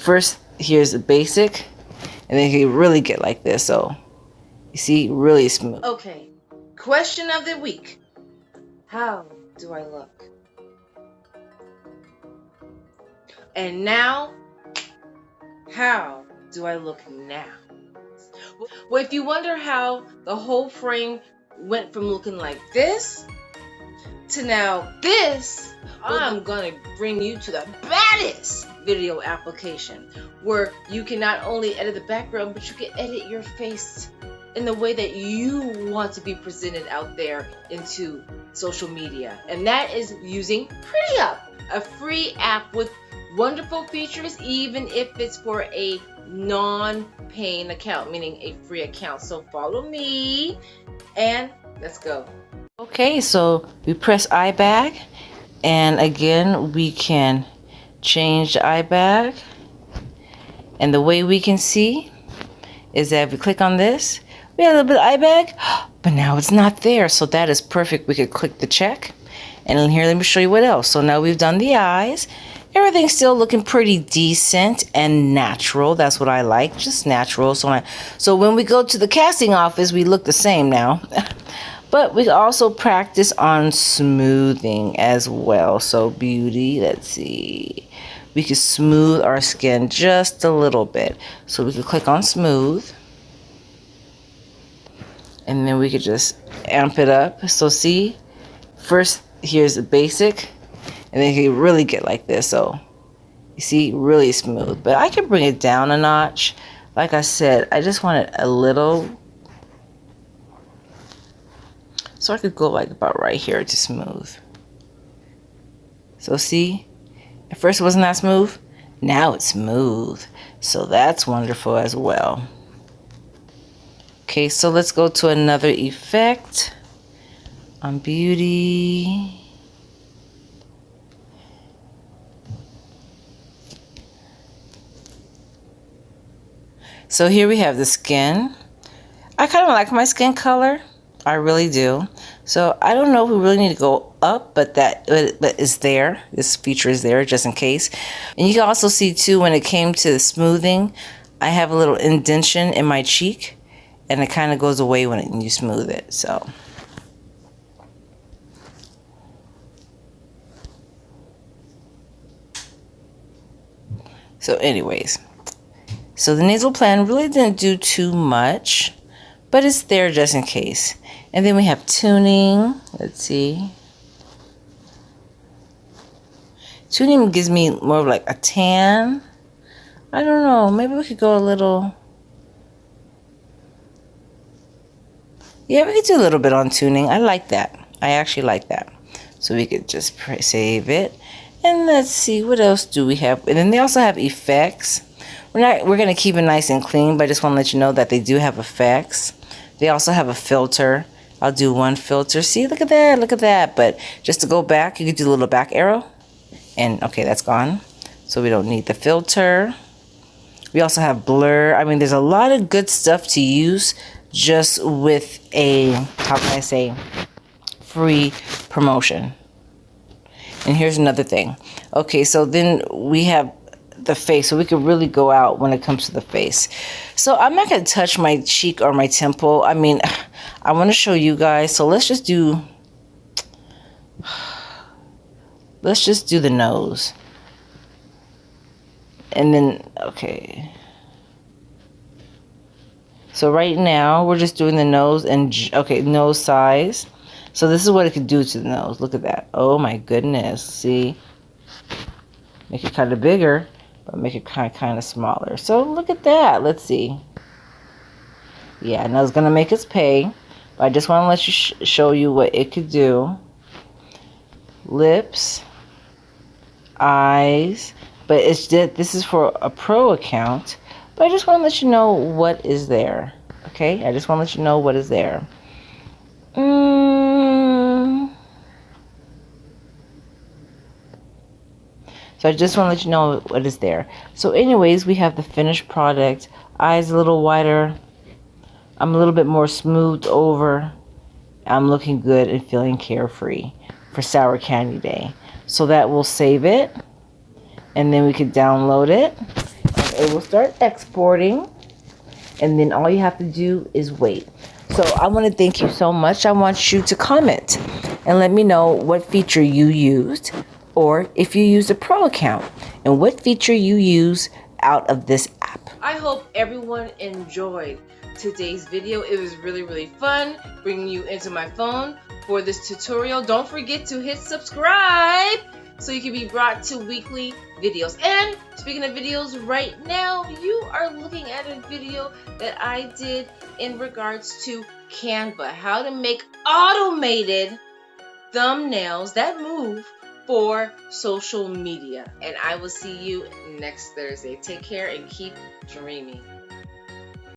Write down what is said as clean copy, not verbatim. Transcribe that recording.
first, here's the basic, and then you really get like this. So you see, really smooth. Okay, question of the week. How do I look? And now, how do I look now? Well, if you wonder how the whole frame went from looking like this to now this, I'm gonna bring you to the baddest video application where you can not only edit the background, but you can edit your face in the way that you want to be presented out there into social media. And that is using PrettyUp, a free app with wonderful features, even if it's for a non-paying account, meaning a free account. So follow me and let's go. Okay, so we press eye bag, and again we can change the eye bag, and the way we can see is that if we click on this, we have a little bit of eye bag, but now it's not there. So that is perfect. We could click the check, and in here let me show you what else. So now we've done the eyes. Everything's still looking pretty decent and natural. That's what I like, just natural. So when we go to the casting office, we look the same now. But we also practice on smoothing as well. So beauty, let's see. We can smooth our skin just a little bit. So we can click on smooth. And then we could just amp it up. So see, first here's the basic. And then you really get like this. So you see, really smooth. But I can bring it down a notch. Like I said, I just want it a little. So I could go like about right here to smooth. So see, at first it wasn't that smooth. Now it's smooth. So that's wonderful as well. Okay, so let's go to another effect on beauty. So here we have the skin. I kind of like my skin color. I really do. So I don't know if we really need to go up, but it's there. This feature is there just in case. And you can also see too, when it came to the smoothing, I have a little indentation in my cheek, and it kind of goes away when you smooth it. So anyways, so the nasal plan really didn't do too much, but it's there just in case. And then we have tuning. Let's see. Tuning gives me more of like a tan. I don't know. Maybe we could go a little. Yeah, we could do a little bit on tuning. I like that. I actually like that. So we could just save it. And let's see, what else do we have? And then they also have effects. We're going to keep it nice and clean, but I just want to let you know that they do have effects. They also have a filter. I'll do one filter. See, look at that, look at that. But just to go back, you could do a little back arrow. And okay, that's gone. So we don't need the filter. We also have blur. I mean, there's a lot of good stuff to use just with a, how can I say, free promotion. And here's another thing. Okay, so then we have the face, so we could really go out when it comes to the face. So I'm not going to touch my cheek or my temple. I mean, I want to show you guys. So let's just do the nose. And then, okay. So right now we're just doing the nose and, okay, nose size. So this is what it could do to the nose. Look at that. Oh my goodness. See? Make it kind of bigger, but make it kind of smaller. So look at that. Let's see. Yeah, and I was going to make us pay, but I just want to let you show you what it could do. Lips, eyes, but this is for a pro account, but I just want to let you know what is there. Okay? I just want to let you know what is there. So I just want to let you know what is there. So anyways, we have the finished product. Eyes a little wider. I'm a little bit more smoothed over. I'm looking good and feeling carefree for Sour Candy Day. So that will save it. And then we could download it. it will start exporting, and then all you have to do is wait. So I want to thank you so much. I want you to comment and let me know what feature you used, or if you used a pro account and what feature you use out of this app. I hope everyone enjoyed today's video. It was really fun bringing you into my phone for this tutorial. Don't forget to hit subscribe so you can be brought to weekly videos. And speaking of videos, right now you are looking at a video that I did in regards to Canva, how to make automated thumbnails that move for social media. And I will see you next Thursday. Take care and keep dreaming.